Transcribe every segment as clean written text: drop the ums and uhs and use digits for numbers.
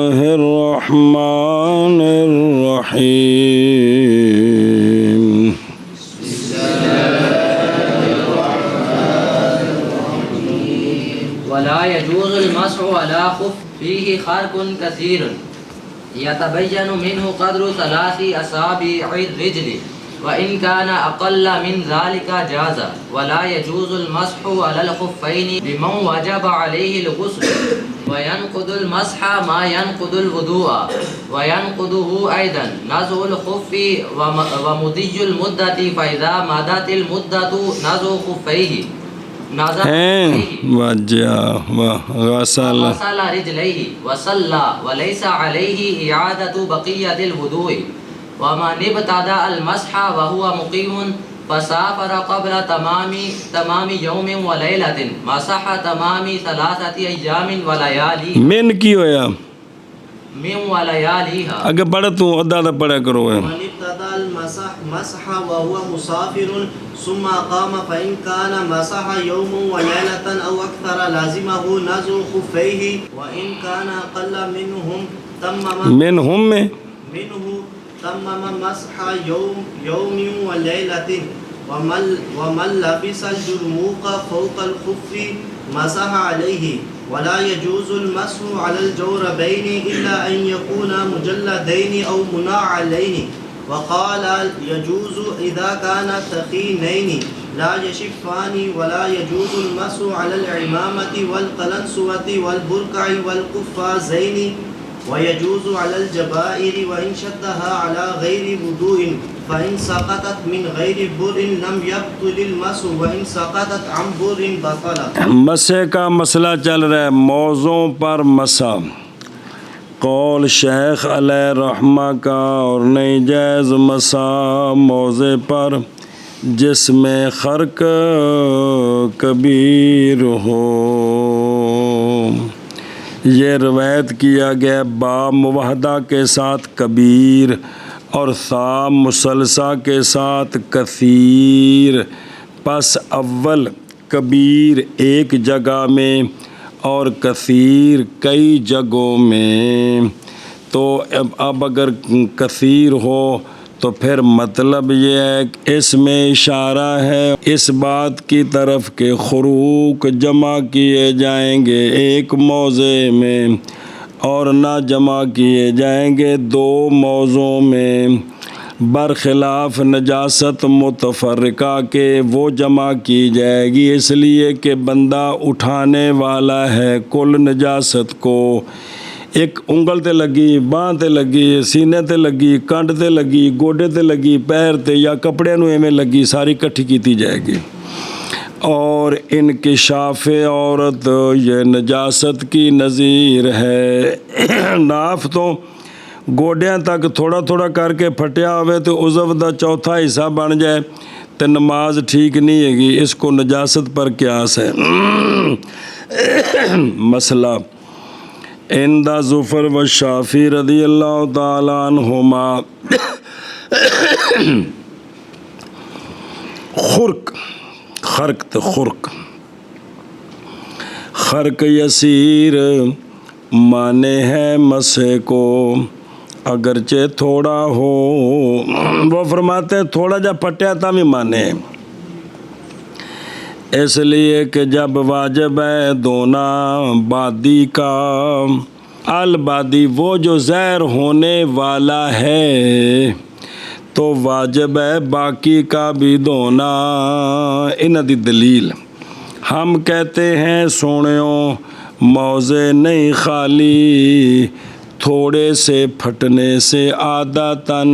الله الرحمن الرحيم ولا يجوز المسح على خف فيه خرق كثير يتبين منه قدر 3 أصابع الرجل وإن كان أقل من ذلك جاز. ولا يجوز المسح على الخفين لمن وجب عليه الغسل وينقض المسح ما ينقض الوضوء وينقضه أيضا نزع الخف ومضي المدة فإذا مضت المدة نزع خفيه غسل رجليه وصلى وليس عليه إعادة بقية الوضوء. ومن ابتدأ المسح وهو مقيم فسافر قبل تمام يوم وليلة مسح تمام 3 أيام وليالي من کی ہویا من ولياليها. اگر پڑھ تو ادا دا پڑھا کرو ہے. من ابتدأ المسح وهو مسافر ثم قام فإن كان مسح يوم وليلة أو أكثر لازمه نزع خفيه وإن كان أقل منهم تمم مسح يوم وليلة. ومن لبس الجرموق فوق الخف مسح عليه. ولا يجوز المسح على الجوربين إلا أن يكونا مجلدين أو منعلين. وقال يجوز إذا كان ثخينين لا يشفان. ولا يجوز المسح على العمامة والقلنسوة والبرقع والقفازين. ويجوز على الجبائر وإن شدها على غير وضوء فإن سقطت من غير بر لم يبطل المسح وإن سقطت عن بر بطل. مسح کا مسئلہ چل رہا ہے، موضوع پر مسح قول شیخ علیہ رحمہ کا، اور نہیں جائز مسح موضع پر جس میں خرق کبیر ہو. یہ روایت کیا گیا با موحدہ کے ساتھ کبیر اور ثا مثلثہ کے ساتھ کثیر. پس اول کبیر ایک جگہ میں اور کثیر کئی جگہوں میں. تو اب اگر کثیر ہو تو پھر مطلب یہ ہے کہ اس میں اشارہ ہے اس بات کی طرف کہ خروق جمع کیے جائیں گے ایک موضع میں اور نہ جمع کیے جائیں گے 2 موضوعوں میں، برخلاف نجاست متفرقہ کے وہ جمع کی جائے گی اس لیے کہ بندہ اٹھانے والا ہے کل نجاست کو. ایک انگل تے لگی، باں تے لگی، سینے تے لگی، کنڈ تے لگی، گوڈے تے لگی، پیر تے یا کپڑے نو ایویں لگی، ساری کٹھی کیتی جائے گی. اور انکشاف عورت یہ نجاست کی نظیر ہے. ناف تو گوڈیاں تک تھوڑا تھوڑا کر کے پھٹیا ہوئے تو عضو دا چوتھا حصہ بن جائے تو نماز ٹھیک نہیں ہے گی. اس کو نجاست پر قیاس ہے. مسئلہ عند ظفر و شافی رضی اللہ تعالیٰ عنہما خرق یسیر مانے ہے مسح کو اگرچہ تھوڑا ہو. وہ فرماتے ہیں تھوڑا جا پھٹیا تھا بھی مانے ہیں، اس لیے کہ جب واجب ہے دھونا بادی کا، البادی وہ جو زہر ہونے والا ہے، تو واجب ہے باقی کا بھی دھونا. ان دی دلیل ہم کہتے ہیں سونیوں موضع نہیں خالی تھوڑے سے پھٹنے سے عادتاً،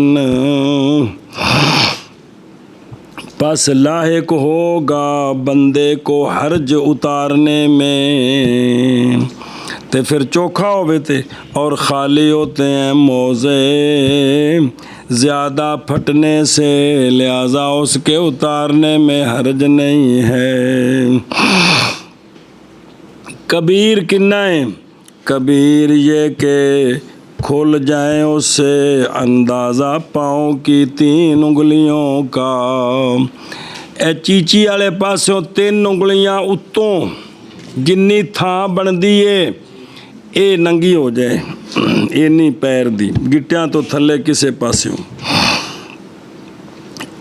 پس لاحق ہوگا بندے کو حرج اتارنے میں. تے پھر چوکھا ہوئے تھے اور خالی ہوتے ہیں موضع زیادہ پھٹنے سے، لہذا اس کے اتارنے میں حرج نہیں ہے. کبیر کنا ہے؟ کبیر یہ کہ کھل جائیں اس سے اندازہ پاؤں کی 3 انگلیوں کا. اے چیچی والے پاسوں 3 انگلیاں اتوں جنی تھان بندی ہے ਇਹ ਨੰਗੀ ਹੋ ਜਾਏ ਇੰਨੀ ਪੈਰ ਦੀ, ਗਿੱਟਿਆਂ ਤੋਂ ਥੱਲੇ ਕਿਸੇ ਪਾਸਿਓਂ।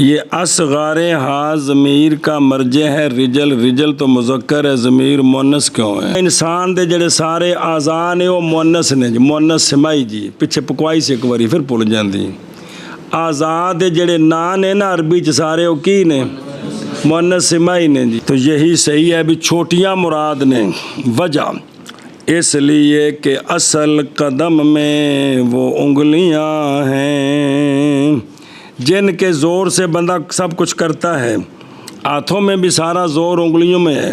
یہ اصغار ہا ضمیر کا مرجع ہے رجل، رجل تو مذکر ہے، ضمیر مونس کیوں ہے؟ انسان دے جڑے سارے اعضاء نے وہ مونس نے جی، مونس سمائی جی، پیچھے پکوائی سے ایک باری پھر بھول جاندی۔ اعضاء دے جڑے نا نے نا عربی چ سارے وہ کی نے؟ مونس سمائی نے جی۔ تو یہی صحیح ہے بھی چھوٹیاں مراد نے، وجہ اس لیے کہ اصل قدم میں وہ انگلیاں ہیں جن کے زور سے بندہ سب کچھ کرتا ہے۔ ہاتھوں میں بھی سارا زور انگلیوں میں ہے،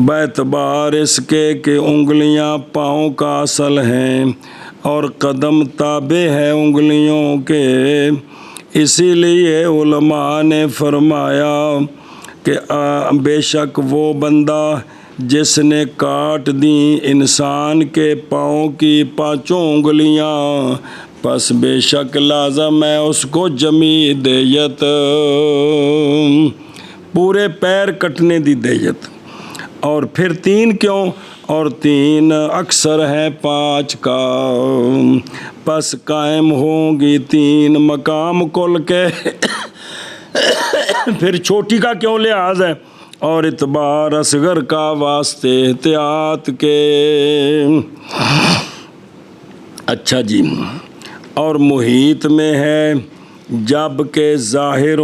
باعتبار اس کے کہ انگلیاں پاؤں کا اصل ہیں اور قدم تابع ہے انگلیوں کے۔ اسی لیے علماء نے فرمایا کہ بے شک وہ بندہ جس نے کاٹ دیں انسان کے پاؤں کی 5 انگلیاں، پس بے شک لازم ہے اس کو جمی دیت، پورے پیر کٹنے دی دیت۔ اور پھر 3 کیوں؟ اور 3 اکثر ہے 5 کا، پس قائم ہوں گی 3 مقام کل کے۔ پھر چھوٹی کا کیوں لحاظ ہے؟ اور اعتبار اصغر کا واسطے احتیاط کے۔ اچھا جی، اور محیط میں ہے جب کہ ظاہر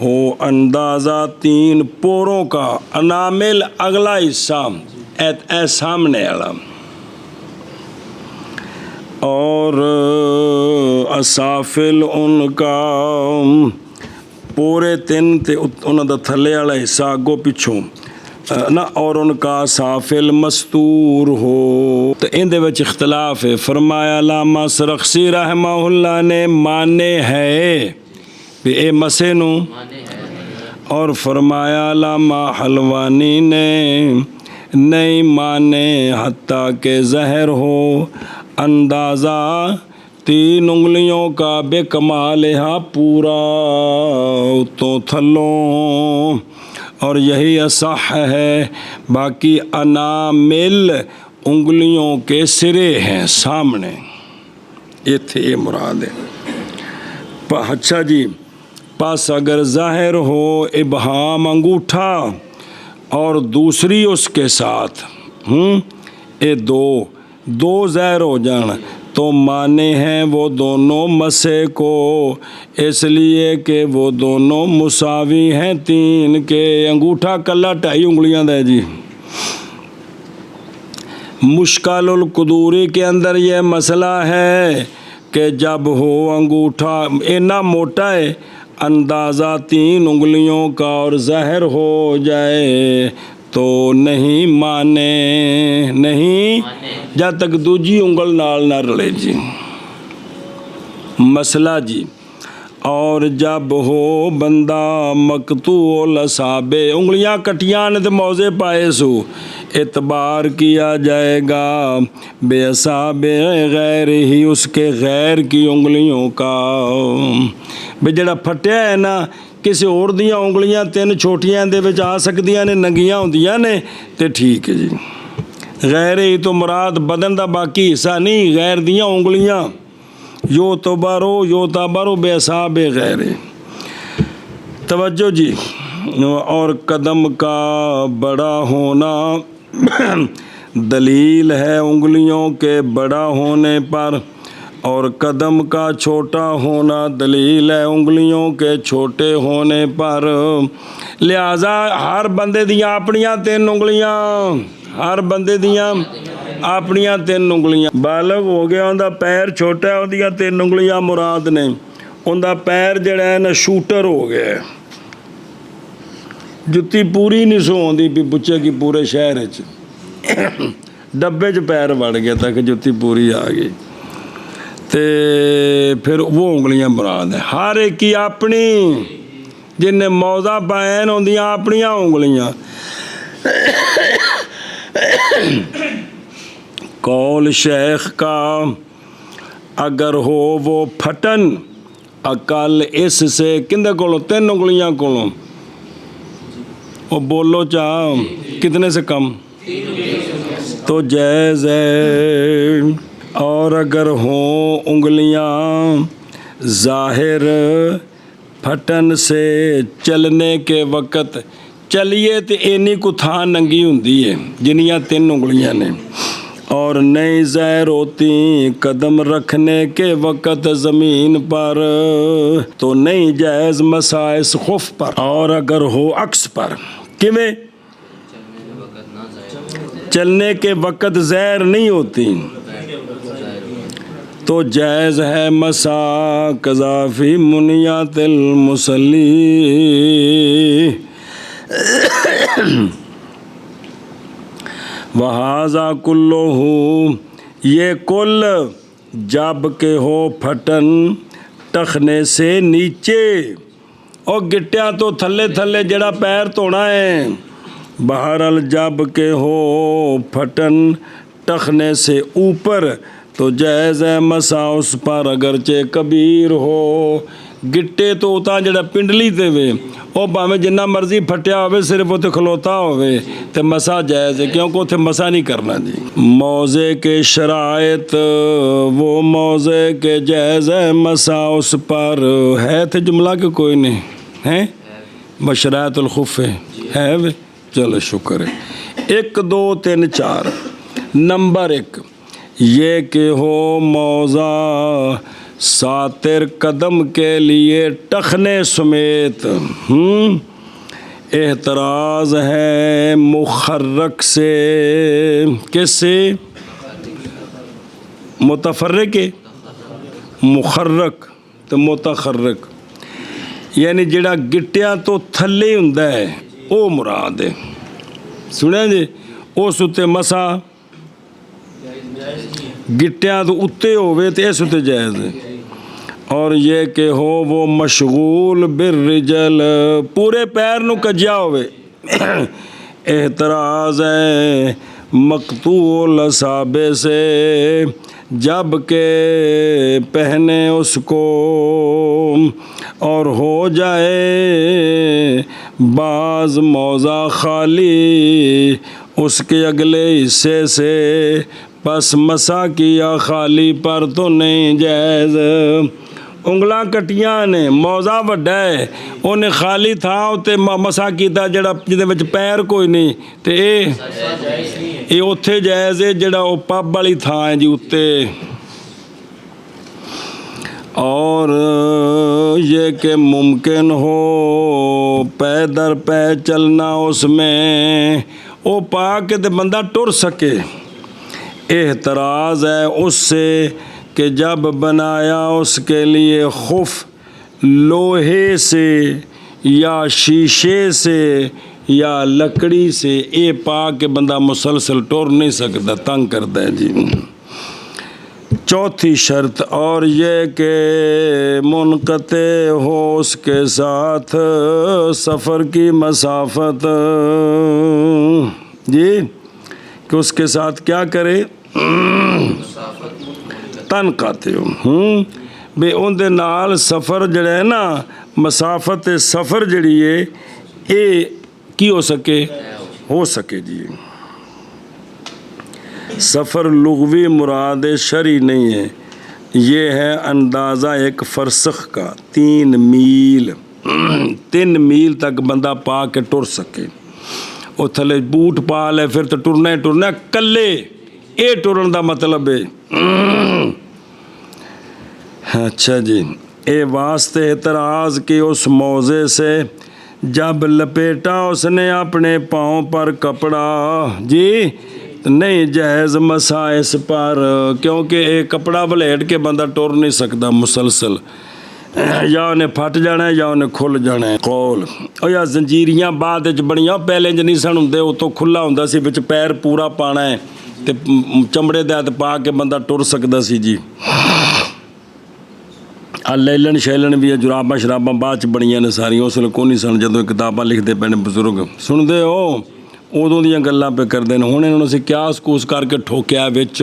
ہو اندازہ 3 پوروں کا، انامل اگلا حصہ اے سامنے والا، اور اسافل ان کا پورے 3 تے انہاں دا تھلے والا حصہ اگوں پچھوں نا، اور ان کا سافل مستور ہو۔ تو ان دے وچ اختلاف ہے۔ فرمایا علامہ سرخسی رحمہ اللہ نے مانے ہے بھی اے مسے نو، اور فرمایا علامہ حلوانی نے نہیں مانے حتیٰ کہ ظاہر ہو اندازہ 3 انگلیوں کا بے کمالہا پورا تو تھلوں، اور یہی اصح ہے۔ باقی انامل انگلیوں کے سرے ہیں سامنے، یہ تھے مراد ہے۔ اچھا جی، پس اگر ظاہر ہو ابہام انگوٹھا اور دوسری اس کے ساتھ یہ دو ظاہر ہو جانا، تو مانے ہیں وہ دونوں مسے کو، اس لیے کہ وہ دونوں مساوی ہیں 3 کے۔ انگوٹھا کلا 2.5 انگلیاں دا ہے جی۔ مشکل القدوری کے اندر یہ مسئلہ ہے کہ جب ہو انگوٹھا اتنا موٹا ہے اندازہ 3 انگلیوں کا اور ظاہر ہو جائے تو نہیں مانے، نہیں جب تک دوجی انگل نال نہ رلے جی۔ مسئلہ جی، اور جب ہو بندہ مقطوع الاصابع، انگلیاں کٹیاں نے تو موضع پائے سو، اعتبار کیا جائے گا بے اصابع غیر ہی، اس کے غیر کی انگلیوں کا۔ بے جڑا پھٹیا ہے نا، کسی اور دیاں انگلیاں 3 چھوٹیاں دے وچ آ سکدیاں نے، ننگیاں ہوندیاں نے تے ٹھیک ہے جی۔ غیر ہی تو مراد بدن دا باقی حصہ نہیں، غیر دیاں انگلیاں، یو تبارو بے اصابع غیر۔ توجہ جی، اور قدم کا بڑا ہونا دلیل ہے انگلیوں کے بڑا ہونے پر، اور قدم کا چھوٹا ہونا دلیل ہے انگلیوں کے چھوٹے ہونے پر۔ لہذا ہر بندے دیاں اپنیاں 3 انگلیاں، ہر بندے دیاں اپنیاں 3 انگلیاں۔ بالغ ہو گیا ان دا پیر چھوٹا ہے، اندیاں 3 انگلیاں مراد نے، ان دا پیر جڑا ہے نا شوٹر ہو گیا ہے، جتی پوری نہیں سو ہوندی بھی بچے کی پورے شہر ڈبے چ پیر وڑ گیا تک جتی پوری آ گئی۔ تے پھر وہ انگلیاں مراد ہے. ہر ایک کی اپنی جن موضع بیان ہوندیاں اپنیاں انگلیاں. قول شیخ کا اگر ہو وہ پھٹن عقل اس سے کندے کولوں 3 انگلیاں کولوں. وہ بولو چاہ کتنے سے کم تو جائز ہے. اور اگر ہوں انگلیاں ظاہر پھٹن سے چلنے کے وقت چلیے تو اینی کو تھان ننگی ہوندی ہے جنیاں 3 انگلیاں نے. اور نہیں ظاہر ہوتی قدم رکھنے کے وقت زمین پر تو نہیں جائز مسائس خف پر. اور اگر ہو عکس پر کیویں چلنے کے وقت زہر نہیں ہوتی تو جائز ہے مسا قضا فی منیات المصلی. وہذا کلہ یہ کل جب کہ ہو پھٹن ٹخنے سے نیچے اور گٹیاں تو تھلے تھلے جڑا پیر دھونا ہے. بہرحال جب کہ ہو پھٹن ٹخنے سے اوپر تو جائز ہے مسا اس پر اگرچہ کبیر ہو. گٹے تو اتنا جڑا پنڈلی تے وے وہ بھاویں جنہ مرضی پھٹیا ہوئے صرف اتنے کھلوتا ہوئے تو مسا جائز ہے کیونکہ اتنے مسا نہیں کرنا جی. موضع کے شرائط وہ موضع کے جائز ہے مسا اس پر ہے تھے جملہ کہ کوئی نہیں ہے بشرائط الخف ہے وے. چلو شکر ہے. 1 2 3 4 نمبر 1 یہ کہ ہو موضع ساتر قدم کے لیے ٹخنے سمیت. احتراز ہے مخرق سے کس سے متفرق مخرق تو متخرق یعنی جڑا گٹیاں تو تھلے ہوندا ہے او مراد ہے. سنیا جی اس اتے مسا گٹیاں تو اتے ہوئے تو اس اتے جائز ہے. اور یہ کہ ہو وہ مشغول بالرجل پورے پیر نو کجیا ہوئے. احتراز ہے مقطوع الاصابع سے جب کہ پہنے اس کو اور ہو جائے بعض موضع خالی اس کے اگلے حصے سے پس مسا کیا خالی پر تو نہیں جائز. انگلاں کٹیاں نے موضع وڈا ہے انہیں خالی تھا تے مسا کیتا جڑا جدے وچ پیر کوئی نہیں تے اے اوتھے جائز ہے جڑا او پب والی تھا ہے جی اتے. اور یہ کہ ممکن ہو پے در پے چلنا اس میں او پا کے تے بندہ ٹر سکے. احتراز ہے اس سے کہ جب بنایا اس کے لیے خف لوہے سے یا شیشے سے یا لکڑی سے اے پا کے بندہ مسلسل ٹور نہیں سکتا تنگ کرتا ہے جی. 4تھی شرط اور یہ کہ منقطع ہو اس کے ساتھ سفر کی مسافت جی کہ اس کے ساتھ کیا کرے تن قاتے ہو بے ان دے نال سفر جڑا ہے نا مسافت سفر جڑی ہے اے کی ہو سکے جی. سفر لغوی مراد شرعی نہیں ہے. یہ ہے اندازہ 1 فرسخ کا 3 میل 3 میل تک بندہ پا کے ٹر سکے. وہ تھلے بوٹ پا لے پھر تو ٹرنا ہی ٹرنا کلے اے ٹرن دا مطلب ہے. اچھا جی اے واسطے اعتراض کہ اس موضع سے جب لپیٹا اس نے اپنے پاؤں پر کپڑا جی نہیں جائز مسا اس پر کیونکہ ایک کپڑا ولیٹ کے بندہ ٹور نہیں سکتا مسلسل یا انہیں پھٹ جانا ہے یا انہیں کھل جانا ہے. قول او یا زنجیریاں بعد وچ بڑیاں پہلے جو نہیں سن ہوندے اتوں کھلا ہوندا سی وچ پیر پورا پانا ہے تے چمڑے دے ہاتھ پا کے بندہ ٹر سکدا سی جی. ਲੈਲਣ ਸ਼ੈਲਣ ਵੀ ਜੁਰਾਬਾਂ ਸ਼ਰਾਬਾਂ ਬਾਅਦ 'ਚ ਬਣੀਆਂ ਨੇ ਸਾਰੀਆਂ, ਉਸ ਵੇਲੇ ਕੋਈ ਨਹੀਂ ਸਨ ਜਦੋਂ ਇਹ ਕਿਤਾਬਾਂ ਲਿਖਦੇ ਪਏ ਨੇ ਬਜ਼ੁਰਗ। ਸੁਣਦੇ ਹੋ, ਉਦੋਂ ਦੀਆਂ ਗੱਲਾਂ ਪੇ ਕਰਦੇ ਨੇ। ਹੁਣ ਇਹਨਾਂ ਨੂੰ ਅਸੀਂ ਕਿਆਸ ਕੂਸ ਕਰਕੇ ਠੋਕਿਆ ਵਿੱਚ।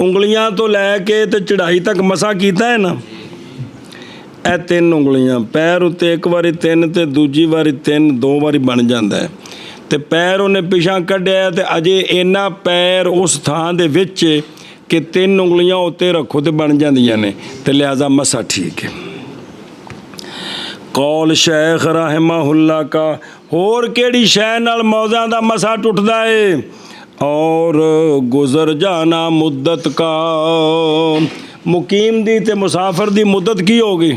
ਉਂਗਲੀਆਂ ਤੋਂ ਲੈ ਕੇ ਤੇ ਚੜਾਈ ਤੱਕ ਮਸਾ ਕੀਤਾ ਹੈ ਨਾ, ਇਹ 3 ਉਂਗਲੀਆਂ ਪੈਰ ਉੱਤੇ ਇੱਕ ਵਾਰੀ 3 ਤੇ ਦੂਜੀ ਵਾਰੀ 3 2 ਵਾਰੀ ਬਣ ਜਾਂਦਾ ਹੈ। ਤੇ ਪੈਰ ਉਹਨੇ ਪਿਛਾਂ ਕੱਢਿਆ ਤੇ ਅਜੇ ਇੰਨਾ ਪੈਰ ਉਸ ਥਾਂ ਦੇ ਵਿੱਚ ਕਿ 3 ਉਂਗਲੀਆਂ ਉੱਤੇ ਰੱਖੋ ਤੇ ਬਣ ਜਾਂਦੀਆਂ ਨੇ, ਤੇ ਲਿਹਾਜ਼ਾ ਮਸਾ ਠੀਕ ਹੈ। ਕੌਲ ਸ਼ੇਖ ਰਹਿਮਹੁੱਲਾ ਕਾ, ਹੋਰ ਕਿਹੜੀ ਸ਼ੈ ਨਾਲ ਮੌਜ਼ਾਂ ਦਾ ਮਸਾ ਟੁੱਟਦਾ ਏ? ਔਰ ਗੁਜ਼ਰ ਜਾਣਾ ਮੁੱਦਤ ਕਾ, ਮੁਕੀਮ ਦੀ ਤੇ ਮੁਸਾਫਰ ਦੀ ਮੁੱਦਤ ਕੀ ਹੋ ਗਈ?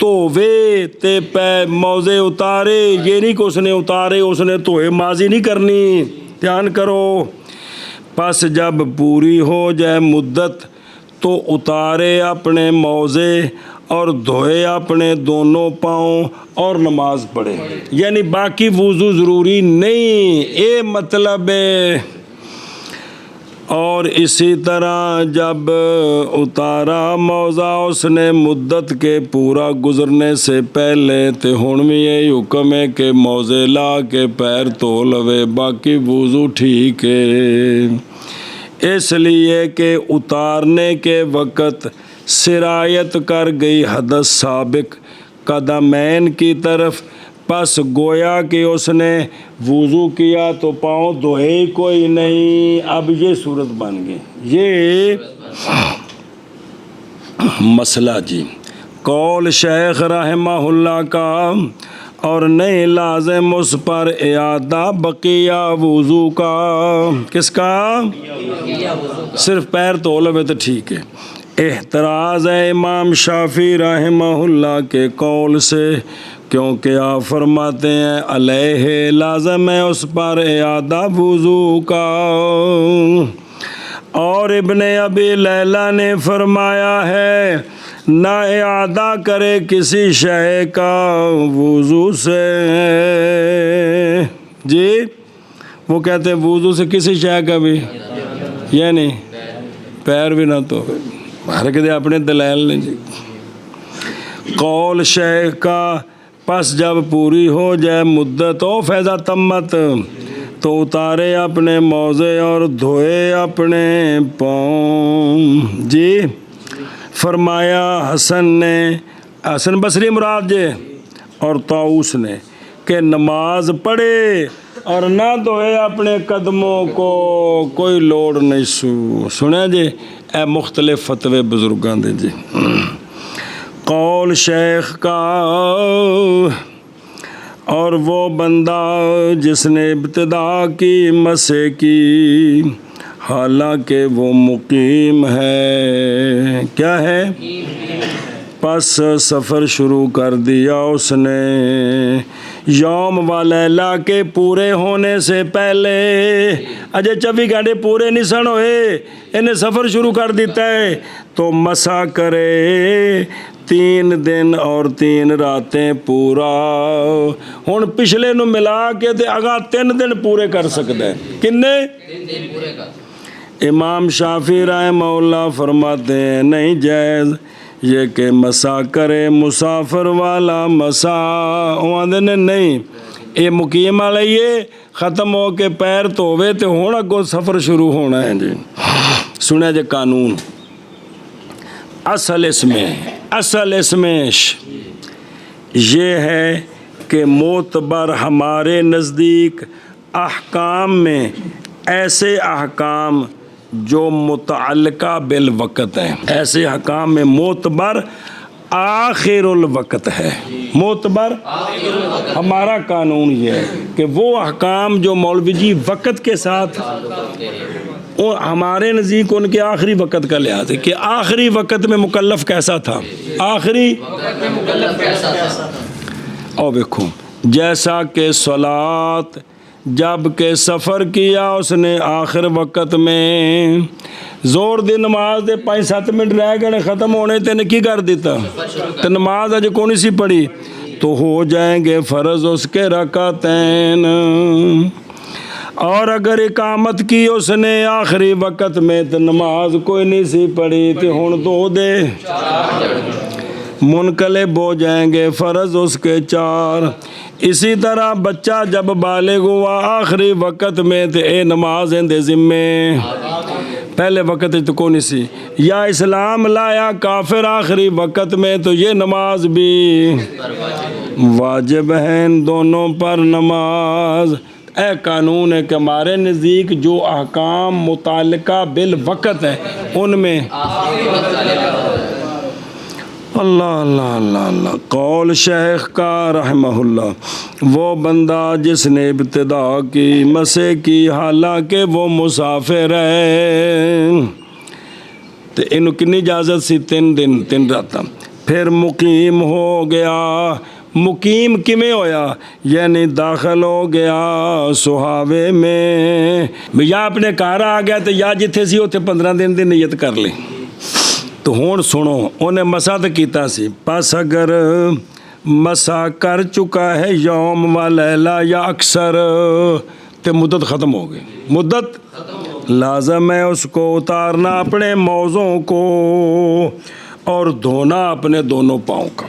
ਧੋਵੇ ਤੇ ਪੈ ਮੌਜ਼ੇ ਉਤਾਰੇ, یہ نہیں کہ اس نے اتارے اس نے ਧੋਏ, ماضی نہیں کرنی، دھیان کرو. پس جب پوری ہو جائے مدت تو اتارے اپنے موزے اور دھوئے اپنے دونوں پاؤں اور نماز پڑھے. یعنی باقی وضو ضروری نہیں، یہ مطلب ہے. اور اسی طرح جب اتارا موزہ اس نے مدت کے پورا گزرنے سے پہلے تے ہن بھی یہ حکم ہے کہ موزے لا کے پیر دھو لوے، باقی وضو ٹھیک ہے. اس لیے کہ اتارنے کے وقت سرایت کر گئی حدث سابق قدمین کی طرف، پس گویا کہ اس نے وضو کیا تو پاؤں دھوئے کوئی نہیں. اب یہ صورت بن گئی، یہ مسئلہ جی. قول شیخ رحمہ اللہ کا، اور نہیں لازم اس پر اعادہ بقیہ وضو کا. کس کا؟ صرف پیر دھو لو تو ٹھیک ہے. احتراز ہے امام شافعی رحمہ اللہ کے قول سے، کیونکہ آپ فرماتے ہیں علیہ لازم ہے اس پر اعادہ وضو کا. اور ابن ابی لیلہ نے فرمایا ہے نہ اعادہ کرے کسی شے کا وضو سے. جی وہ کہتے ہیں وضو سے کسی شے کا بھی، یعنی پیر بھی نہ تو ہر کسی اپنے دلائل نے. جی قول شیخ کا، پس جب پوری ہو جائے مدت او فیضا تمت تو اتارے اپنے موزے اور دھوئے اپنے پاؤں. جی فرمایا حسن بصری مراد جے اور طاؤس نے کہ نماز پڑھے اور نہ دھوئے اپنے قدموں کو، کوئی لوڑ نہیں سو. سنیں جی اے مختلف فتوے بزرگاں دے. جی قول شیخ کا، اور وہ بندہ جس نے ابتدا کی مسح کی حالانکہ وہ مقیم ہے، کیا ہے؟ پس سفر شروع کر دیا اس نے یوم و لیلہ کے پورے ہونے سے پہلے. اجے 24 گھنٹے پورے نہیں سن ہوئے، انہیں سفر شروع کر دیتا ہے تو مسح کرے 3 دن اور 3 راتیں پورا. ہن پچھلے نو ملا کے تے اگاں 3 دن پورے کر سکتا ہے. کنے؟ 3 دن پورے کر. امام شافعی رحمہ اللہ فرماتے ہیں نہیں جائز یہ کہ مسح کرے مسافر والا مسح. آندے نے نہیں، یہ مقیم والا یہ ختم ہو کے پیر دھوے تے ہن اگوں سفر شروع ہونا ہے. جی سنیں جے قانون. اصل اس میں یہ ہے کہ معتبر ہمارے نزدیک احکام میں ایسے احکام جو متعلقہ بالوقت ہیں، ایسے احکام میں معتبر آخر الوقت ہے. معتبر ہمارا قانون یہ ہے کہ وہ احکام جو مولوی جی وقت کے ساتھ، ہمارے نزدیک ان کے آخری وقت کا لحاظ ہے کہ آخری وقت میں مکلف کیسا تھا، آخری وقت میں مکلف کیسا تھا. اور دیکھو جیسا کہ صلات جب کہ سفر کیا اس نے آخر وقت میں، زور دی نماز دے 5-7 منٹ رہ گئے ختم ہونے تے نے کی کر دیتا تو نماز اج کون سی پڑھی تو ہو جائیں گے فرض اس کے رکعتین. اور اگر اقامت کی اس نے آخری وقت میں تو نماز کوئی نہیں سی پڑھی تو ہن 2 دے منقلب ہو جائیں گے فرض اس کے 4. اسی طرح بچہ جب بالغ ہوا آخری وقت میں تو اے نماز اندے ذمے، پہلے وقت تو کون سی. یا اسلام لایا کافر آخری وقت میں تو یہ نماز بھی واجب ہے ان دونوں پر نماز. اے قانون ہے کہ ہمارے نزدیک جو احکام متعلقہ بالوقت ہیں ان میں اللہ اللہ اللہ اللہ. قول شیخ کا رحمہ اللہ، وہ بندہ جس نے ابتدا کی مسح کی حالانکہ وہ مسافر ہے تو انہوں کنی اجازت سی 3 دن 3 راتاں. پھر مقیم ہو گیا. مقیم کیویں ہویا؟ یعنی داخل ہو گیا سہاوے میں. یا اپنے گھر آ گیا تو یا جتھے سی اتنے 15 دن دی نیت کر لی. تو ہوں سنو انہیں مسا تو کیتا سی. پس اگر مسا کر چکا ہے یوم و لیلہ یا اکثر تو مدت ختم ہو گئی. مدت لازم ہے اس کو اتارنا اپنے موزوں کو اور دھونا اپنے دونوں پاؤں کا.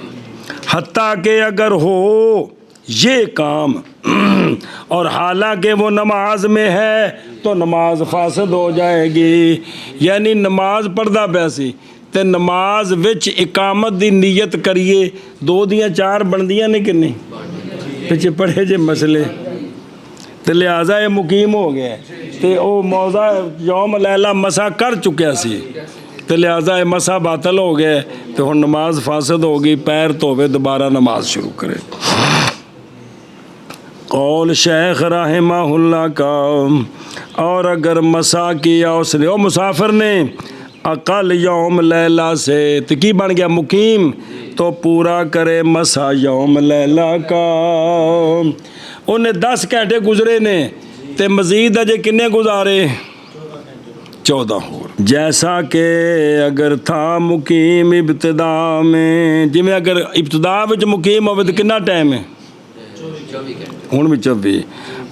حتیٰ کہ اگر ہو یہ کام اور حالانکہ وہ نماز میں ہے تو نماز فاسد ہو جائے گی. یعنی نماز پڑھدا پیسی تے نماز وچ اقامت دی نیت کریے 2 دیاں 4 بندیاں نے کہ نہیں پیچھے پڑھے جے مسئلے تے لہٰذا یہ مقیم ہو گیا تے او موضع یوم لیلہ مسا کر چکیا سی تے لہٰذا یہ مسا باطل ہو گیا تو ہن نماز فاسد ہو گئی. پیر دھوے دوبارہ نماز شروع کرے. قول شیخ رحمہ اللہ کا. اور اگر مسا کیا اس نے او مسافر نے اقل یوم لیلہ سے تو کی بن گیا مقیم تو پورا کرے مسا یوم لیلہ کا. انہیں 10 گھنٹے گزرے نے تے مزید اجے کنے گزارے 14 اور. جیسا کہ اگر تھا مقیم ابتدا میں جی میں اگر ابتدا وچ مقیم ہوئے تو کنا ٹائم ہے ہوں بھی 24.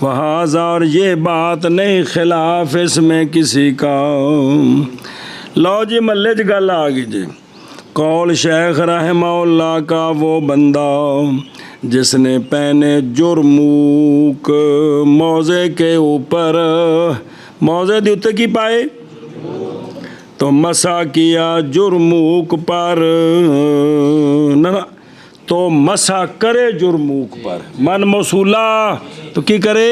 وہاں اور یہ بات نہیں خلاف اس میں کسی کا. لو جی محلے چ گل آ گئی جی. قول شیخ رحمہ اللہ کا وہ بندہ جس نے پہنے جرموک موزے کے اوپر موزے دے اوتے کی پائے تو مسا کیا جرموک پر نہ تو مسا کرے جرموک پر من موصولہ تو کی کرے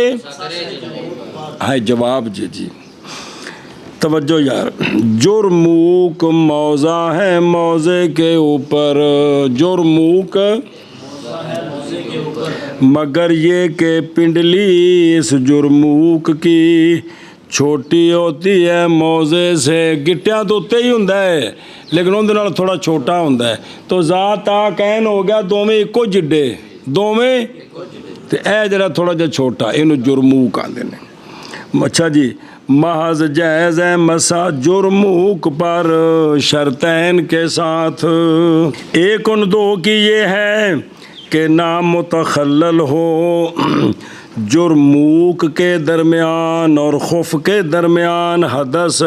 ہے جواب جی توجہ یار. جرموک موضع ہے موزے کے اوپر جرموک مگر یہ کہ پنڈلی اس جرموک کی چھوٹی ہوتی ہے موزے سے. گٹیاں تو اتنے ہی ہوندا ہے لیکن اندر نال تھوڑا چھوٹا ہوندا ہے تو ذات آ کہن ہو گیا دوویں اکو جڈے دوویں تے اے جڑا تھوڑا جہا چھوٹا اینو جرموک آندے نے. اچھا جی محض جائز ہے مسا جرموک پر شرطین کے ساتھ. ایک ان 2 کی یہ ہے کہ نام متخلل ہو جرموک کے درمیان اور خف کے درمیان حدث.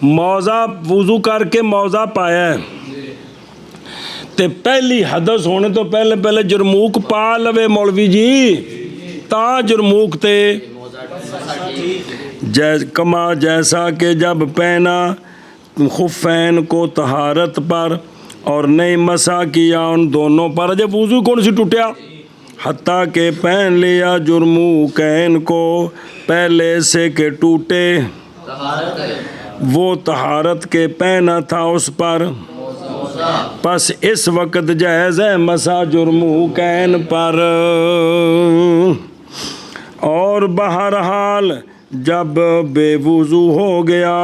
موضع وضو کر کے موضع پایا ہے تے پہلی حدث ہونے تو پہلے جرموک پا لوے مولوی جی تا جرموک تے کما جیسا کہ جب پہنا خفین کو طہارت پر اور نہیں مسا کیا ان دونوں پر. جب وضو کون سی ٹوٹیا حتیٰ کہ پہن لیا جرموکین کو پہلے سے کہ ٹوٹے وہ طہارت کے پہنا تھا اس پر پس اس وقت جائز ہے مسا جرموکین پر. اور بہرحال جب بے وضو ہو گیا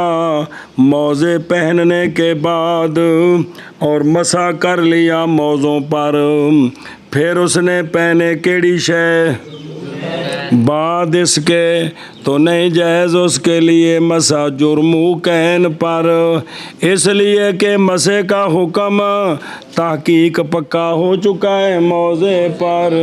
موزے پہننے کے بعد اور مسا کر لیا موزوں پر پھر اس نے پہنے کیڑی شے بعد اس کے تو نہیں جائز اس کے لیے مسا جرموکین پر اس لیے کہ مسے کا حکم تحقیق پکا ہو چکا ہے موزے پر.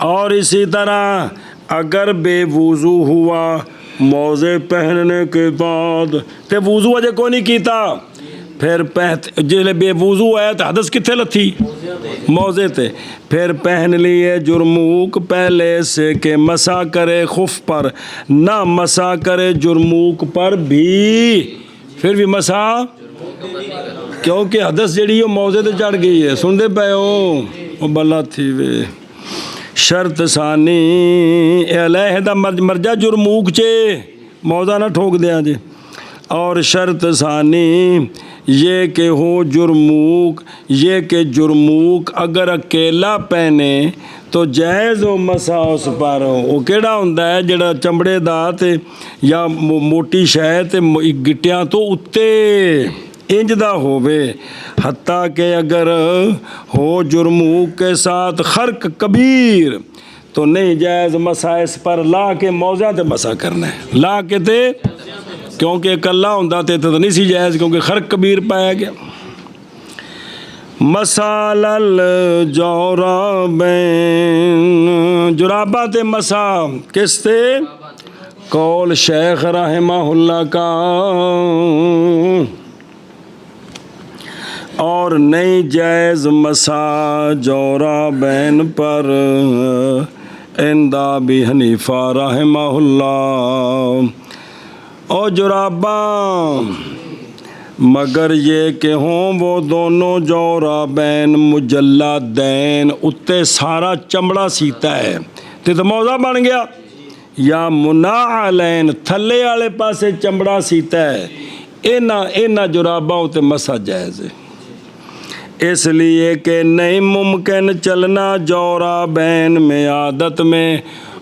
اور اسی طرح اگر بے وضو ہوا موزے پہننے کے بعد تے وضو اجے کو نہیں کیتا پھر جلے بے وضو آیا تو حدث کتھے لتھی موزے تے پھر پہن لیے جرموک پہلے سے کہ مسا کرے خف پر نہ مسا کرے جرموک پر بھی پھر بھی مسا کیونکہ حدث جڑی وہ موزے تے چڑھ گئی ہے. سن دے پے او بلا تھی وے. شرط ثانی علیحدہ مرجع جرموک چے موضع نہ ٹھوک دیا جے. اور شرط ثانی یہ کہ ہو جرموک، یہ کہ جرموک اگر اکیلا پہنے تو جائز ہو مسا اس پر۔ وہ کیڑا ہوندا ہے جڑا چمڑے دا تے یا موٹی شے تے گٹیاں تو اتے انج دا ہووے، حتیٰ کہ اگر ہو جرموک کے ساتھ خرق کبیر تو نہیں جائز مسا اس پر، لا کے موضع تے مسا کرنا ہے، لا کے تے، کیونکہ اکلا ہوندا تے تو نہیں سی جائز کیونکہ خرق کبیر پایا گیا۔ مسال الجورابین، جرابہ تے مسا کس تے؟ قول شیخ رحمہ اللہ کا۔ اور نہیں جائز مسا جورابین پر عند ابی حنیفہ رحمہ اللہ۔ او جراباں مگر یہ کہ ہوں وہ دونوں جورابین مجلدین، اتے سارا چمڑا سیتا ہے تے تو موضع بن گیا، یا مناعلین تھلے والے پاسے چمڑا سیتا ہے، اینا جراباں اتے مسا جائز ہے، اس لیے کہ نہیں ممکن چلنا جورابین میں عادت میں۔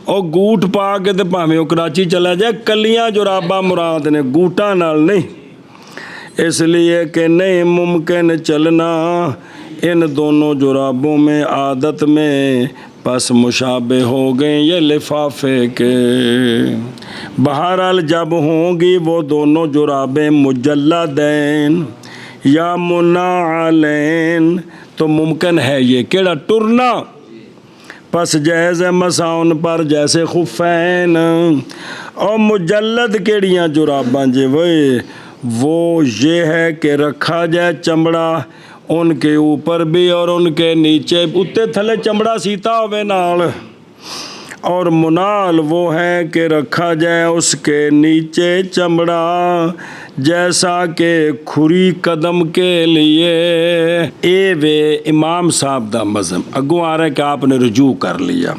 او گوٹ پا کے تے پاویں او کراچی چلا جائے، کلیاں جراباں مراد نے، گوٹاں نال نہیں، اس لیے کہ نہیں ممکن چلنا ان دونوں جرابوں میں عادت میں، پس مشابہ ہو گئے یہ لفافے کے۔ بہرحال جب ہوں گی وہ دونوں جرابیں مجلدین یا مناعلین تو ممکن ہے یہ کیڑا ٹرنا، پس جائز ہے مسا ان پر جیسے خفین۔ اور مجلد کیڑیاں جراباں جے وہ یہ ہے کہ رکھا جائے چمڑا ان کے اوپر بھی اور ان کے نیچے، اتے تھلے چمڑا سیتا ہوئے نال، اور منال وہ ہے کہ رکھا جائے اس کے نیچے چمڑا جیسا کہ کھری قدم کے لیے۔ اے وے امام صاحب دا مذہب، اگوں آ رہا ہے کہ آپ نے رجوع کر لیا۔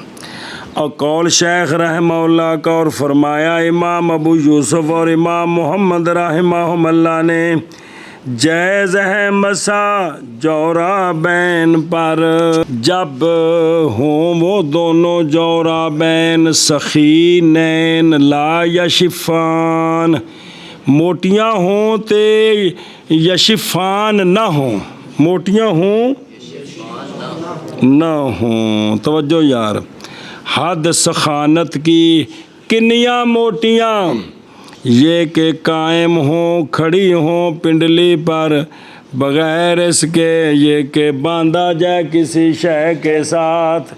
اور قول شیخ رحمہ اللہ کا، اور فرمایا امام ابو یوسف اور امام محمد رحمہ اللہ نے جائز ہے مسا جورابین پر جب ہوں وہ دونوں جورابین سخینین لا یشفان، موٹیاں ہوں تے یشفان نہ ہوں، موٹیاں ہوں نہ ہوں۔ توجہ یار، حد سخانت کی کنیاں موٹیاں، یہ کہ قائم ہوں کھڑی ہوں پنڈلی پر بغیر اس کے یہ کہ باندھا جائے کسی شے کے ساتھ۔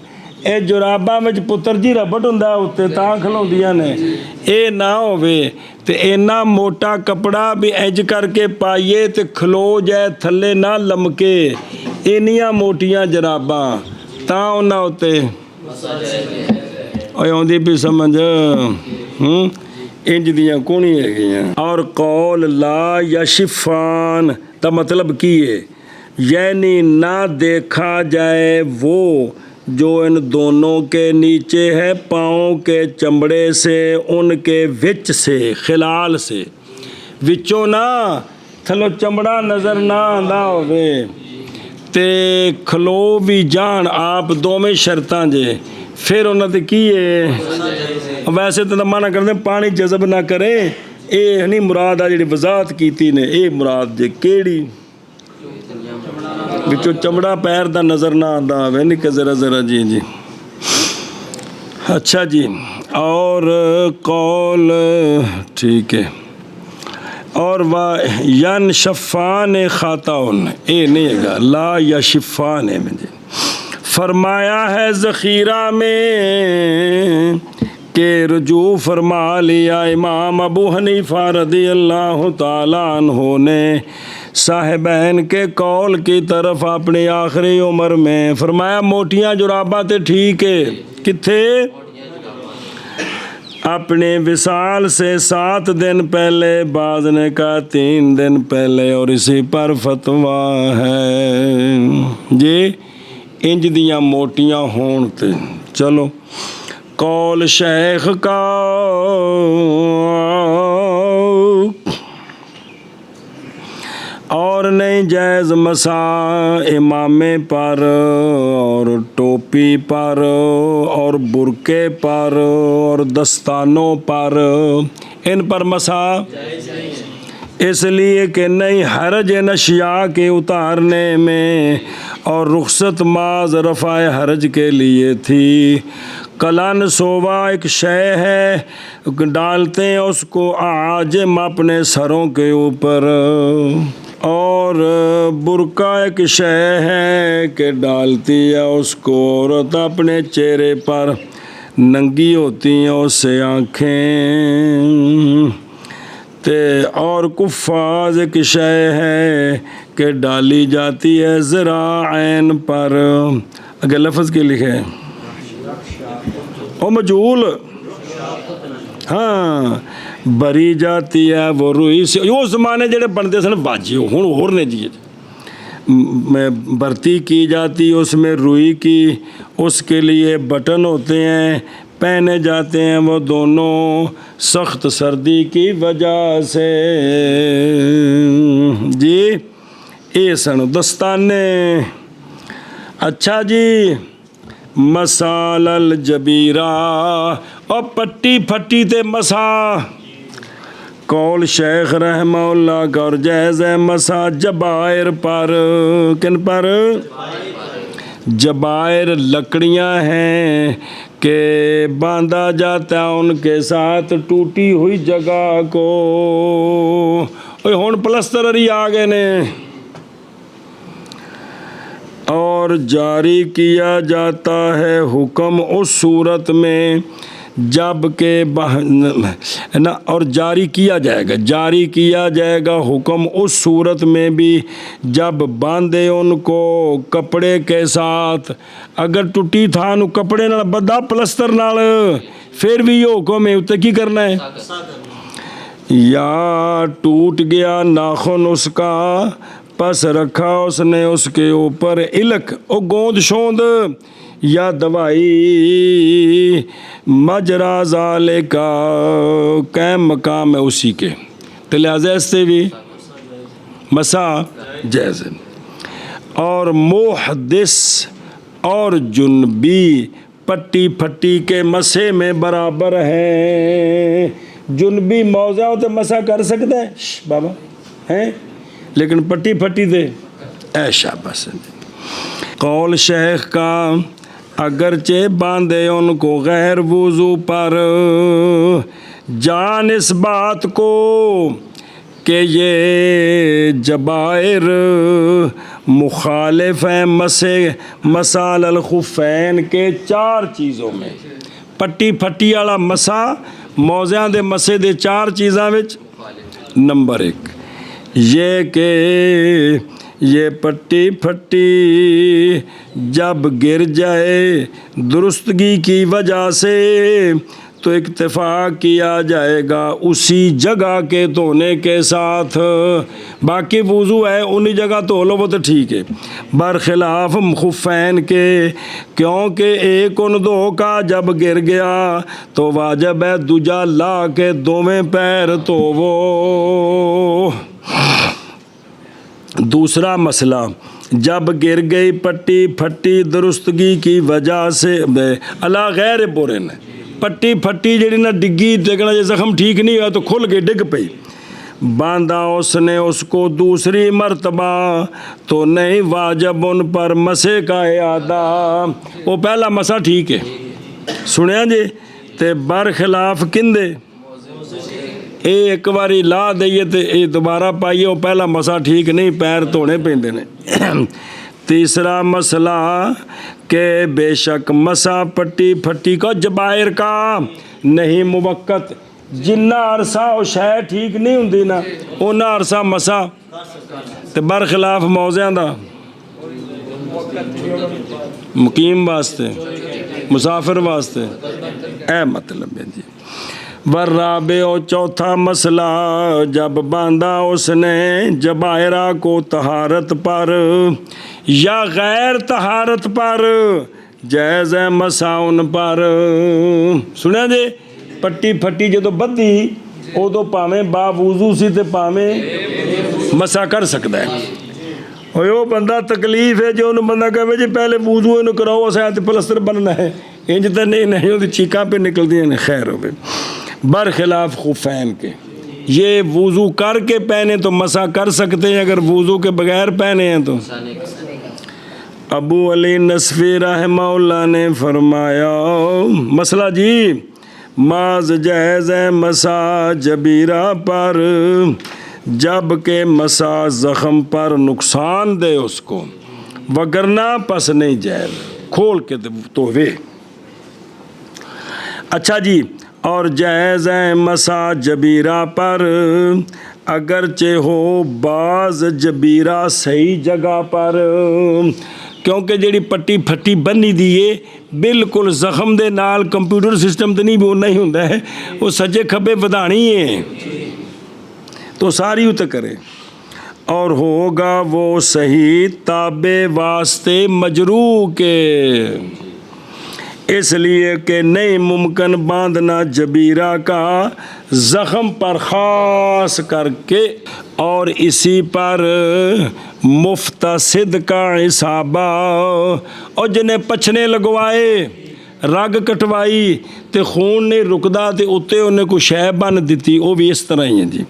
اے جراباں وچ پتر جی ربٹ ہوندا اتے تاں کھلوندیاں نے، اے نہ ہووے تے اینا موٹا کپڑا بھی انج کر کے پائیے تے کھلو جائے تھلے نہ لمکے، اینیاں موٹیاں جراباں تاں انہاں اتے آندی پی سمجھ انج دیاں کونی ہے گیاں۔ اور قول لا یشفان تا مطلب کی ہے، یعنی نہ دیکھا جائے وہ جو ان دونوں کے نیچے ہے پاؤں کے چمڑے سے، ان کے وچ سے، خلال سے، وچوں نہ تھلو چمڑا نظر نہ آندا ہوئے تے کھلو بھی جان آپ دوویں شرطاں جے، پھر انہاں تے کی ہے۔ ویسے تو منع کردے پانی جذب نہ کرے، اے نہیں مراد آ جڑی وضاحت کیتی نے، اے مراد جے کیڑی وچوں چمڑا پیر دا نظر نہ آندا ہوئے، نہیں کہ ذرا جی جی اچھا جی۔ اور قول ٹھیک ہے، اور ینشفان خاتون، اے نہیں ہے گا لا یشفان ہے مجھے فرمایا ہے ذخیرہ میں کہ رجوع فرما لیا امام ابو حنیفہ رضی اللہ تعالیٰ عنہ نے صاحبین کے قول کی طرف اپنی آخری عمر میں۔ فرمایا موٹیاں جراباں تے ٹھیک ہے، کتھے؟ اپنے وصال سے 7 دن پہلے، بعض نے کہا 3 دن پہلے، اور اسی پر فتویٰ ہے جی انج دیاں موٹیاں ہون تے۔ چلو قول شیخ کا، اور جائز مسا امامے پر اور ٹوپی پر اور برقعے پر اور دستانوں پر، ان پر مسا اس لیے کہ نہیں حرج ان اشیاء کے اتارنے میں، اور رخصت معاذ رفع حرج کے لیے تھی۔ کلن سووا ایک شے ہے، ڈالتے ہیں اس کو عاجم اپنے سروں کے اوپر، اور برقع ایک شے ہے کہ ڈالتی ہے اس کو عورت اپنے چہرے پر، ننگی ہوتی ہیں اس سے آنکھیں، اور کفاز ایک شے ہے کہ ڈالی جاتی ہے ذراعین پر۔ اگر لفظ کے لکھے او مجھول، ہاں بری جاتی ہے وہ روئی سے، اس زمانے جڑے بنتے سن باجی ہوں اور نے جی میں برتی کی جاتی اس میں روئی کی، اس کے لیے بٹن ہوتے ہیں، پہنے جاتے ہیں وہ دونوں سخت سردی کی وجہ سے جی۔ اے سن دستانے۔ اچھا جی، مسال الجبیرہ اور پٹی پھٹی تے مسا، قول شیخ رحمہ اللہ کا اور جائز ہے مسا جبائر پر۔ کن پر؟ جبائر لکڑیاں ہیں کہ باندھا جاتا ہے ان کے ساتھ ٹوٹی ہوئی جگہ کو۔ ہون پلستر ہی آ گئے نے۔ اور جاری کیا جاتا ہے حکم اس صورت میں جب کہ اور جاری کیا جائے گا حکم اس صورت میں بھی جب باندھے ان کو کپڑے کے ساتھ۔ اگر ٹوٹی تھا نو کپڑے نال بدھا پلستر نال، پھر بھی یہ حکم ہے اتنے کی کرنا ہے۔ یا ٹوٹ گیا ناخن اس کا، پس رکھا اس نے اس کے اوپر علق او گوند شوند یا دوائی، مجرا ذالک قائم مقام ہے اسی کے، تو لہذا اس سے بھی مسا جائز ہے۔ اور محدث اور جنبی پٹی پھٹی کے مسے میں برابر ہے۔ جنبی موضع ہوتے مسا کر سکتا ہے بابا ہیں، لیکن پٹی پھٹی دے ایشا بس۔ قول شیخ کا اگرچہ باندھے ان کو غیر وضو پر، جان اس بات کو کہ یہ جبائر مخالف ہیں مسال الخفین کے 4 چیزوں میں۔ پٹی پھٹی والا مسا موضعاں دے مسے دے 4 چیزاں وچ نمبر 1 یہ کہ یہ پٹی پھٹی جب گر جائے درستگی کی وجہ سے تو اکتفا کیا جائے گا اسی جگہ کے دھونے کے ساتھ، باقی وضو ہے انہی جگہ دھو لو وہ تو ٹھیک ہے، برخلاف خفین کے، کیونکہ ایک ان دو کا جب گر گیا تو واجب ہے دوجا لا کے دوویں پیر دھوو۔ دوسرا مسئلہ، جب گر گئی پٹی پھٹی درستگی کی وجہ سے اللہ غیر برن، پٹی پھٹی جڑی نہ ڈگی دیکھنا جی زخم ٹھیک نہیں ہوا تو کھل کے ڈگ پئی، باندھا اس نے اس کو دوسری مرتبہ تو نہیں واجب ان پر مسے کا اعادہ، وہ پہلا مسا ٹھیک ہے سنیا جی، تے برخلاف کندے ایک باری لا دئیے تے اے دوبارہ پائیے، وہ پہلا مسا ٹھیک نہیں، پیر دھونے پیندے نے۔ تیسرا مسئلہ کہ بے شک مسا پٹی پھٹی کا جبائر کا نہیں موقت، جنہ عرصہ وہ شے ٹھیک نہیں ہوندی نا اونا عرصہ مسا، تے برخلاف موضعاں دا مقیم واسطے مسافر واسطے، اے مطلب ہے جی۔ والرابع و چوتھا مسئلہ، جب باندھا اس نے جبائرہ کو طہارت پر یا غیر طہارت پر، جائز ہے مسا ان پر۔ سنیا جی، پٹی پھٹی جدو بدھی ادو پاویں با وضو سی تے پاویں مسا کر سکتا ہے، ਹੋਏ ਉਹ ਬੰਦਾ ਤਕਲੀਫ ਹੈ ਜੇ ਉਹਨੂੰ ਬੰਦਾ ਕਹੇ ਜੀ ਪਹਿਲੇ ਵੂਜ਼ੂ ਇਹਨੂੰ ਕਰਾਓ ਅਸਾਂ ਤੇ ਪਲਸਤਰ ਬਣਨਾ ਹੈ, ਇੰਜ ਤਾਂ نہیں ਉਹਦੀ ਚੀਕਾਂ پہ نکلتی ہیں. خیر ہوئے برخلاف خفین کے یہ وضو کر کے پہنے تو مسح کر سکتے ہیں، اگر وضو کے بغیر پہنے ہیں تو. ابو علی نصفی رحمہ اللہ نے فرمایا مسئلہ جی ماز جائز ہے مسح جبیرہ پر جب کہ مسح زخم پر نقصان دے اس کو، وگرنہ پس نہیں جائز. کھول کے تو وے. اچھا جی اور جائز ہے مسح جبیرہ پر اگرچہ ہو بعض جبیرہ صحیح جگہ پر، کیونکہ جیڑی پٹی پھٹی بنی دیئے بالکل زخم دے نال کمپیوٹر سسٹم تو نہیں ہوندہ ہے، وہ سجے کھبے ودانی ہے تو ساری اتر کرے. اور ہوگا وہ صحیح تابع واسطے مجروح کے، اس لیے کہ نہیں ممکن باندھنا جبیرہ کا زخم پر خاص کر کے. اور اسی پر مفتصد کا اصابہ، اور جنہیں پچھنے لگوائے رگ کٹوائی تے خون نہیں رکدا تے اتے انہیں کوئی شے بن دیتی، وہ بھی اس طرح ہی ہے جی.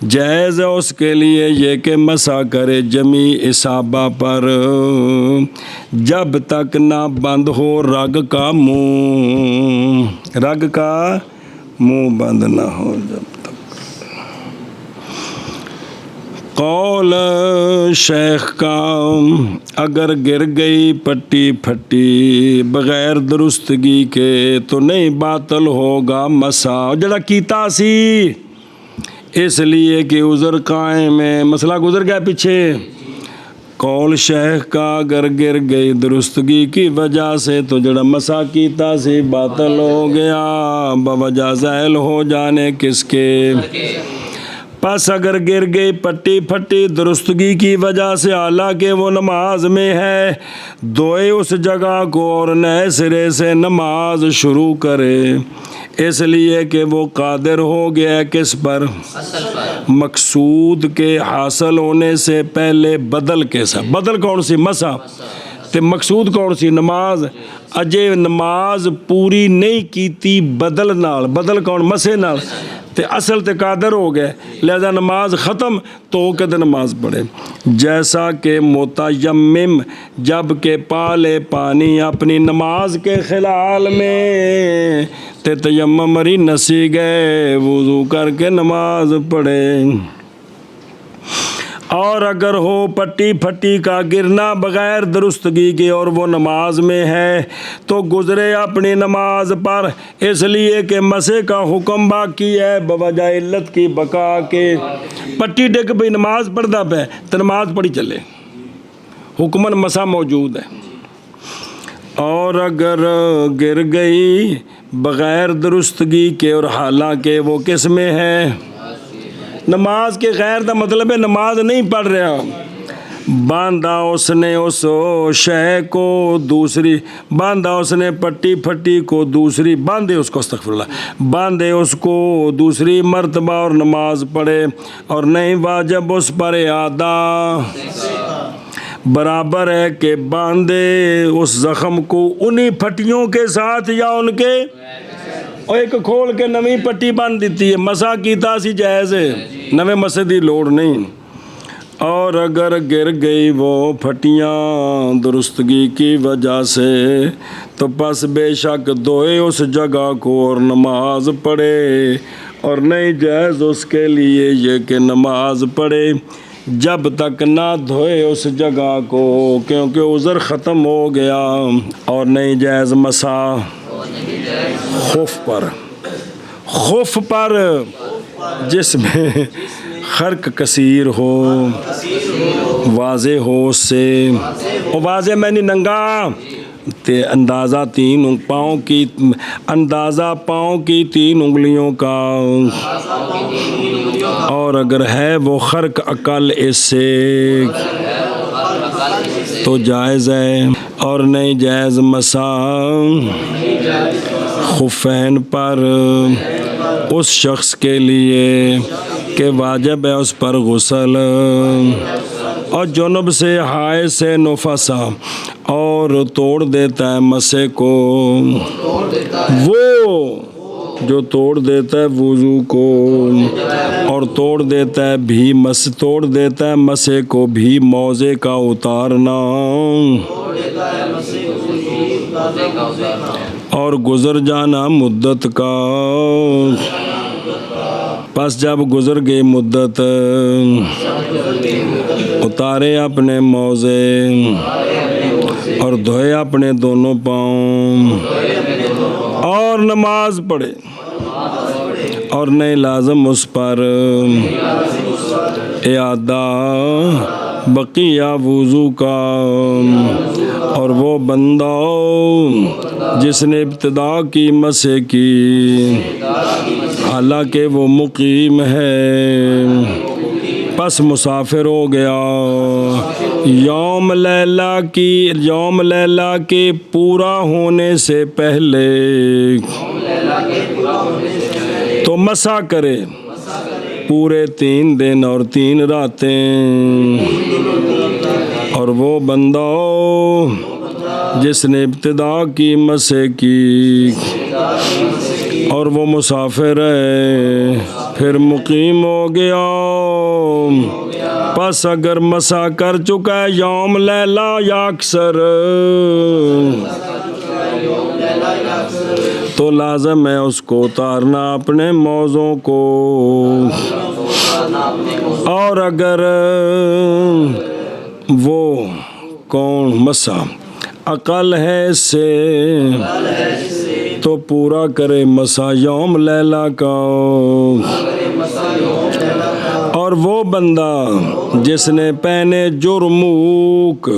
جائز ہے اس کے لیے یہ کہ مسح کرے جمی اصابہ پر جب تک نہ بند ہو رگ کا منہ، رگ کا منہ بند نہ ہو جب تک. قول شیخ کا اگر گر گئی پٹی پھٹی بغیر درستگی کے تو نہیں باطل ہوگا مسح جڑا کیتا سی، اس لیے کہ عذر قائم ہے. مسئلہ گزر گیا پیچھے. قول شیخ کا اگر گر گئی درستگی کی وجہ سے تو جڑا مسح کیتا سی باطل ہو گیا بوجہ زائل ہو جانے کس کے. پس اگر گر گئی پٹی پھٹی درستگی کی وجہ سے حالانکہ وہ نماز میں ہے، دھوئے اس جگہ کو اور نئے سرے سے نماز شروع کرے، اس لیے کہ وہ قادر ہو گیا کس پر، مقصود کے حاصل ہونے سے پہلے بدل کے ساتھ. بدل کون سی؟ مسح. تے مقصود کون سی؟ نماز. اجے نماز پوری نہیں کیتی بدل نال، بدل کون؟ مسح نال. تے اصل تے قادر ہو گئے لہذا نماز ختم تو کہ نماز پڑھے. جیسا کہ متیمم جب کہ پالے پانی اپنی نماز کے خلال میں تے تیمم مری نسی گئے وضو کر کے نماز پڑھے. اور اگر ہو پٹی پھٹی کا گرنا بغیر درستگی کے اور وہ نماز میں ہے تو گزرے اپنی نماز پر، اس لیے کہ مسح کا حکم باقی ہے بوجہ علت کی بقا کے. پٹی ڈگ بھی نماز پڑھتا پہ تو نماز پڑھی چلے، حکمن مسح موجود ہے. اور اگر گر گئی بغیر درستگی کے اور حالانکہ وہ کس میں ہے، نماز کے غیر دا مطلب ہے نماز نہیں پڑھ رہا، باندھا اس نے اس شے کو دوسری، باندھا اس نے پٹی پھٹی کو دوسری، باندھے اس کو، استغفر اللہ، باندھے اس کو دوسری مرتبہ اور نماز پڑھے اور نہیں واجب اس پر اعادہ. برابر ہے کہ باندھے اس زخم کو انہی پھٹیوں کے ساتھ یا ان کے، اور ایک کھول کے نویں پٹی باندھ دیتی ہے. مسح کیتا سی جائز ہے، نویں مسح دی لوڑ نہیں. اور اگر گر گئی وہ پھٹیاں درستگی کی وجہ سے تو پس بے شک دھوئے اس جگہ کو اور نماز پڑھے، اور نہیں جائز اس کے لیے یہ کہ نماز پڑھے جب تک نہ دھوئے اس جگہ کو کیونکہ عذر ختم ہو گیا. اور نہیں جائز مسح خف پر، خف پر جس میں خرق کثیر ہو، واضح ہو اس سے، اور واضح میں نہیں ننگا تے اندازہ تین پاؤں کی، اندازہ پاؤں کی 3 انگلیوں کا. اور اگر ہے وہ خرق عقل اس سے تو جائز ہے. اور نہیں جائز مسح خفین پر اس شخص کے لیے کہ واجب ہے اس پر غسل، اور جنب سے حائض سے نفسا اور توڑ دیتا ہے مسے کو وہ جو توڑ دیتا ہے وضو کو اور توڑ دیتا ہے مسے کو بھی موضع کا اتارنا اور گزر جانا مدت کا پس جب گزر گئی مدت اتارے اپنے موزے اور دھوئے اپنے دونوں پاؤں اور نماز پڑھے اور نہیں لازم اس پر اعادہ بقیہ وضو کا اور وہ بندہ جس نے ابتدا کی مسح کی حالانکہ وہ مقیم ہے پس مسافر ہو گیا یوم لیلہ کے پورا ہونے سے پہلے تو مسح کرے پورے 3 دن اور 3 راتیں اور وہ بندہ جس نے ابتدا کی مسح کی اور وہ مسافر ہے پھر مقیم ہو گیا پس اگر مسح کر چکا ہے یوم لیلہ یا اکثر تو لازم ہے اس کو اتارنا اپنے موضوع کو اور اگر وہ کون مسح عقل ہے اس سے تو پورا کرے مسح یوم لیلہ کا اور وہ بندہ جس نے پہنے جرموک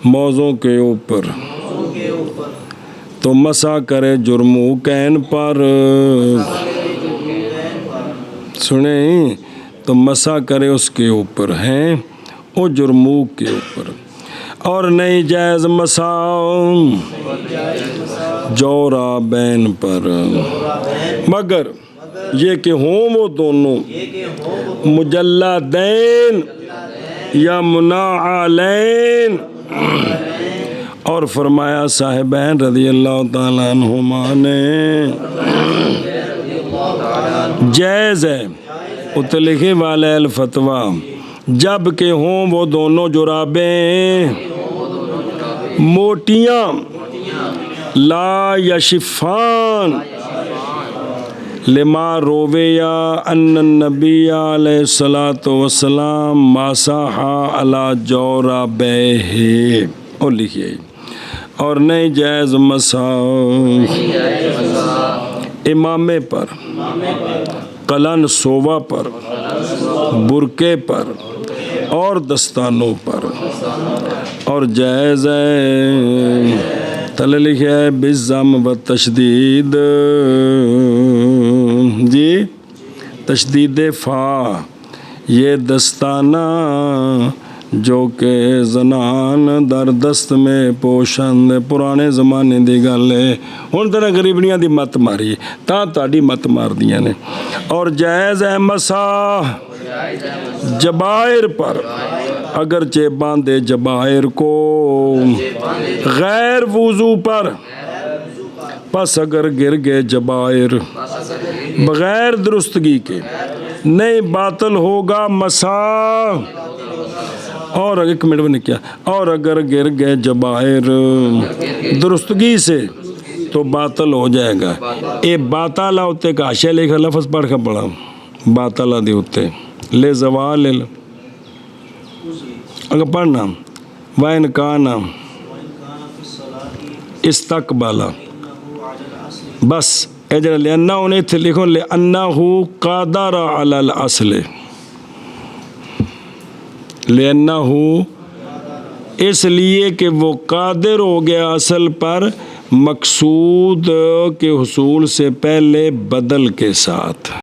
موضوع کے اوپر تو مسح کرے جرموکین پر سنیں تو مسح کرے اس کے اوپر ہیں وہ جرموک کے اوپر اور نہیں جائز مسح جورابین پر مگر یہ کہ ہوں وہ دونوں مجلدین یا منعلین اور فرمایا صاحبین رضی اللہ تعالیٰ عنہما نے جائز ہے اتنے لکھے والے الفتوہ جب کہ ہوں وہ دونوں جرابیں موٹیاں لا یشفان لما رویا ان النبی علیہ الصلاۃ والسلام مسح علی جورابیہ اور لکھیے اور نہیں جائز مسح امامے پر قلن صوبہ پر برقے پر اور دستانوں پر اور جائز ہے تلے لکھے ہے بالضم و تشدید جی تشدید فا یہ دستانہ جو کہ زنان در دست میں پوشند پرانے زمانے دی گل ہے ہن تے غریبنیاں دی مت ماری تاں تہاڈی مت مار دیاں نے اور جائز ہے مسح جبائر پر اگرچہ باندھے جبائر کو غیر وضو پر پس اگر گر گئے جبائر بغیر درستگی کے نہیں باطل ہوگا مسح اور ایک منٹ میں نے کیا اور اگر گر گئے جبائر درستگی سے تو باطل ہو جائے گا اے باطالہ ہوتے کا حاشیہ لکھا لفظ پڑھ کے پڑھا باطالہ دی ہوتے لے زوال اگر پڑھنا وَإِنْ كَانَ استقبالا بس اجر لِأَنَّهُ انہیں تھے لکھو لِأَنَّهُ قَادَرَ عَلَى الْأَصْلِ لِأَنَّهُ اس لیے کہ وہ قادر ہو گیا اصل پر مقصود کے حصول سے پہلے بدل کے ساتھ